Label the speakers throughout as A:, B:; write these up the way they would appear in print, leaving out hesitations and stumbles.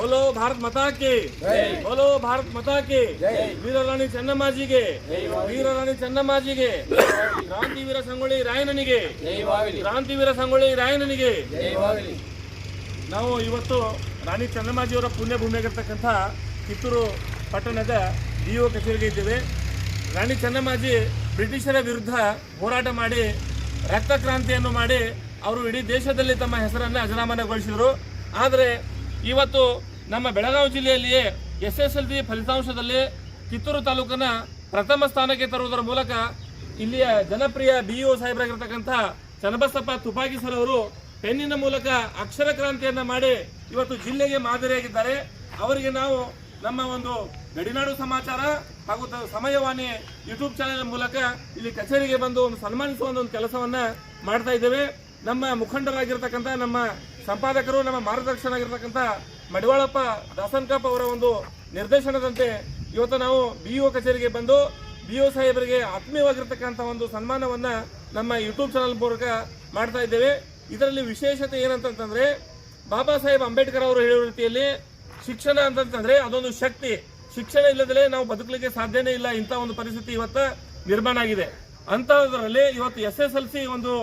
A: बोलो भारत माता के बोलो भारत माता के वीर रानी ಚೆನ್ನಮ್ಮಾಜಿಗೆ वीर रानी ಚೆನ್ನಮ್ಮಾಜಿಗೆ ಕ್ರಾಂತಿವೀರ ಸಂಗೊಳ್ಳಿ ರಾಯಣ್ಣನಿಗೆ ಕ್ರಾಂತಿವೀರ ಸಂಗೊಳ್ಳಿ ರಾಯಣ್ಣನಿಗೆ ನಾವು ಇವತ್ತು ರಾಣಿ ಚೆನ್ನಮ್ಮಾಜಿಯವರ ಪುಣ್ಯಭೂಮಿಯಾಗಿರ್ತಕ್ಕಂಥ ಕಿತ್ತೂರು ಪಟ್ಟಣದ ಡಿಒ ಕಚೇರಿಗೆ ಇದ್ದೇವೆ. ರಾಣಿ ಚೆನ್ನಮ್ಮಾಜಿ ಬ್ರಿಟಿಷರ ವಿರುದ್ಧ ಹೋರಾಟ ಮಾಡಿ ರಕ್ತ ಕ್ರಾಂತಿಯನ್ನು ಮಾಡಿ ಅವರು ಇಡೀ ದೇಶದಲ್ಲಿ ತಮ್ಮ ಹೆಸರನ್ನು ಅಜರಾಮರಗೊಳಿಸಿದರು. ಆದರೆ ಇವತ್ತು ನಮ್ಮ ಬೆಳಗಾವಿ ಜಿಲ್ಲೆಯಲ್ಲಿಯೇ SSLC ಫಲಿತಾಂಶದಲ್ಲಿ ಕಿತ್ತೂರು ತಾಲೂಕನ್ನ ಪ್ರಥಮ ಸ್ಥಾನಕ್ಕೆ ತರುವುದರ ಮೂಲಕ ಇಲ್ಲಿಯ ಜನಪ್ರಿಯ BO ಸಾಹೇಬರಾಗಿರ್ತಕ್ಕಂಥ ಚನ್ನಬಸಪ್ಪ ತುಪಾಕಿ ಸರ್ ಅವರು ಪೆನ್ನಿನ ಮೂಲಕ ಅಕ್ಷರ ಕ್ರಾಂತಿಯನ್ನ ಮಾಡಿ ಇವತ್ತು ಜಿಲ್ಲೆಗೆ ಮಾದರಿಯಾಗಿದ್ದಾರೆ. ಅವರಿಗೆ ನಾವು ನಮ್ಮ ಒಂದು ಗಡಿನಾಡು ಸಮಾಚಾರ ಹಾಗೂ ಸಮಯವಾಣಿ ಯೂಟ್ಯೂಬ್ ಚಾನೆಲ್ ಮೂಲಕ ಇಲ್ಲಿ ಕಚೇರಿಗೆ ಬಂದು ಒಂದು ಸನ್ಮಾನಿಸುವ ಒಂದು ಕೆಲಸವನ್ನ ಮಾಡ್ತಾ ಇದ್ದೇವೆ. ನಮ್ಮ ಮುಖಂಡರಾಗಿರ್ತಕ್ಕಂಥ ನಮ್ಮ ಸಂಪಾದಕರು ನಮ್ಮ ಮಾರ್ಗದರ್ಶಕರಾಗಿರ್ತಕ್ಕಂಥ ಮಡಿವಾಳಪ್ಪ ದಾಸನ್ಕಪ್ಪ ಅವರ ಒಂದು ನಿರ್ದೇಶನದಂತೆ ಇವತ್ತು ನಾವು BO ಕಚೇರಿಗೆ ಬಂದು BO ಸಾಹೇಬರಿಗೆ ಆತ್ಮೀಯವಾಗಿರ್ತಕ್ಕಂಥ ಒಂದು ಸನ್ಮಾನವನ್ನ ನಮ್ಮ ಯೂಟ್ಯೂಬ್ ಚಾನಲ್ ಮೂಲಕ ಮಾಡ್ತಾ ಇದ್ದೇವೆ. ಇದರಲ್ಲಿ ವಿಶೇಷತೆ ಏನಂತಂದ್ರೆ ಬಾಬಾ ಸಾಹೇಬ್ ಅಂಬೇಡ್ಕರ್ ಅವರು ಹೇಳಿರೋ ರೀತಿಯಲ್ಲಿ ಶಿಕ್ಷಣ ಅಂತಂತಂದ್ರೆ ಅದೊಂದು ಶಕ್ತಿ. ಶಿಕ್ಷಣ ಇಲ್ಲದಲೇ ನಾವು ಬದುಕಲಿಕ್ಕೆ ಸಾಧ್ಯನೇ ಇಲ್ಲ. ಇಂಥ ಒಂದು ಪರಿಸ್ಥಿತಿ ಇವತ್ತು ನಿರ್ಮಾಣ ಆಗಿದೆ. ಅಂತಹದ್ರಲ್ಲಿ ಇವತ್ತು SSLC ಒಂದು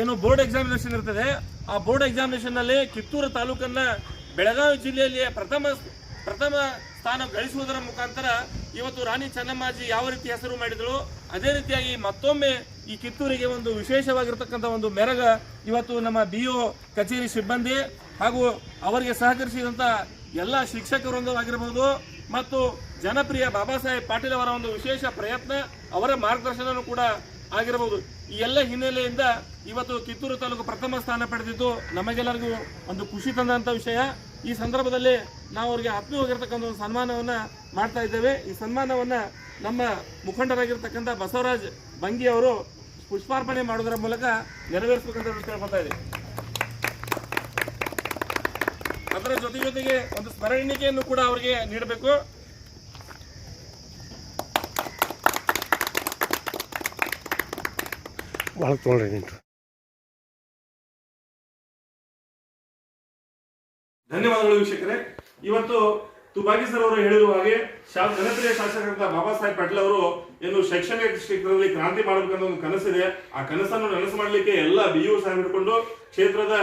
A: ಏನು ಬೋರ್ಡ್ ಎಕ್ಸಾಮಿನೇಷನ್ ಇರ್ತದೆ, ಆ ಬೋರ್ಡ್ ಎಕ್ಸಾಮಿನೇಷನ್ ನಲ್ಲಿ ಕಿತ್ತೂರು ತಾಲೂಕನ್ನ ಬೆಳಗಾವಿ ಜಿಲ್ಲೆಯಲ್ಲಿ ಪ್ರಥಮ ಸ್ಥಾನ ಗಳಿಸುವುದರ ಮುಖಾಂತರ ಇವತ್ತು ರಾಣಿ ಚೆನ್ನಮ್ಮಾಜಿ ಯಾವ ರೀತಿ ಹೆಸರು ಮಾಡಿದಳು ಅದೇ ರೀತಿಯಾಗಿ ಮತ್ತೊಮ್ಮೆ ಈ ಕಿತ್ತೂರಿಗೆ ಒಂದು ವಿಶೇಷವಾಗಿರ್ತಕ್ಕಂಥ ಒಂದು ಮೆರಗ ಇವತ್ತು ನಮ್ಮ BO ಕಚೇರಿ ಸಿಬ್ಬಂದಿ ಹಾಗೂ ಅವರಿಗೆ ಸಹಕರಿಸಿದಂತ ಎಲ್ಲ ಶಿಕ್ಷಕರೊಂದಿಗಿರಬಹುದು ಮತ್ತು ಜನಪ್ರಿಯ ಬಾಬಾ ಸಾಹೇಬ್ ಪಾಟೀಲ್ ಅವರ ಒಂದು ವಿಶೇಷ ಪ್ರಯತ್ನ ಅವರ ಮಾರ್ಗದರ್ಶನ ಕೂಡ ಆಗಿರಬಹುದು. ಈ ಎಲ್ಲ ಹಿನ್ನೆಲೆಯಿಂದ ಇವತ್ತು ಕಿತ್ತೂರು ತಾಲೂಕು ಪ್ರಥಮ ಸ್ಥಾನ ಪಡೆದಿದ್ದು ನಮಗೆಲ್ಲರಿಗೂ ಒಂದು ಖುಷಿ ತಂದಂತ ವಿಷಯ. ಈ ಸಂದರ್ಭದಲ್ಲಿ ನಾವು ಅವರಿಗೆ ಆತ್ಮೀಯವಾಗಿರ್ತಕ್ಕಂಥ ಒಂದು ಸನ್ಮಾನವನ್ನ ಮಾಡ್ತಾ ಇದ್ದೇವೆ. ಈ ಸನ್ಮಾನವನ್ನ ನಮ್ಮ ಮುಖಂಡರಾಗಿರ್ತಕ್ಕಂಥ ಬಸವರಾಜ್ ಬಂಗಿ ಅವರು ಪುಷ್ಪಾರ್ಪಣೆ ಮಾಡುವುದರ ಮೂಲಕ ನೆರವೇರಿಸಬೇಕಂತ ಕೇಳ್ಕೊತಾ ಇದ್ದೀವಿ. ಅದರ ಜೊತೆಗೆ ಒಂದು ಸ್ಮರಣಿಕೆಯನ್ನು ಕೂಡ ಅವರಿಗೆ ನೀಡಬೇಕು. ಧನ್ಯವಾದಗಳು ವೀಕ್ಷಕರೇ. ಇವತ್ತು ತುಪಾಕಿ ಸರ್ ಅವರು ಹೇಳಿರುವ ಹಾಗೆ ಜನಪ್ರಿಯ ಶಾಸಕರಾದ ಬಾಬಾ ಸಾಹೇಬ್ ಪಾಟೀಲ್ ಅವರು ಏನು ಶೈಕ್ಷಣಿಕ ಕ್ಷೇತ್ರದಲ್ಲಿ ಕ್ರಾಂತಿ ಮಾಡಬೇಕಂತ ಒಂದು ಕನಸಿದೆ. ಆ ಕನಸನ್ನು ನನಸು ಮಾಡಲಿಕ್ಕೆ ಎಲ್ಲ BO ಸಾಹೇಬ್ ಹಿಡ್ಕೊಂಡು ಕ್ಷೇತ್ರದ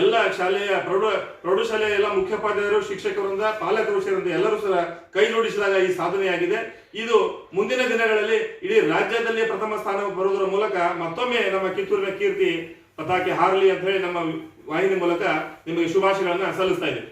A: ಎಲ್ಲ ಶಾಲೆಯ ಪ್ರೌಢಶಾಲೆಯ ಎಲ್ಲ ಮುಖ್ಯೋಪಾಧ್ಯಾಯರು, ಶಿಕ್ಷಕರಿಂದ, ಪಾಲಕರು ಸೇರಿದಂತೆ ಎಲ್ಲರೂ ಸಹ ಕೈ ಜೋಡಿಸಿದಾಗ ಈ ಸಾಧನೆಯಾಗಿದೆ. ಇದು ಮುಂದಿನ ದಿನಗಳಲ್ಲಿ ಇಡೀ ರಾಜ್ಯದಲ್ಲಿ ಪ್ರಥಮ ಸ್ಥಾನ ಬರುವುದರ ಮೂಲಕ ಮತ್ತೊಮ್ಮೆ ನಮ್ಮ ಕಿತ್ತೂರಿನ ಕೀರ್ತಿ ಪತಾಕೆ ಹಾರಲಿ ಅಂತ ಹೇಳಿ ನಮ್ಮ ವಾಹಿನಿ ಮೂಲಕ ನಿಮಗೆ ಶುಭಾಶಯಗಳನ್ನ ಸಲ್ಲಿಸ್ತಾ ಇದ್ದೇವೆ.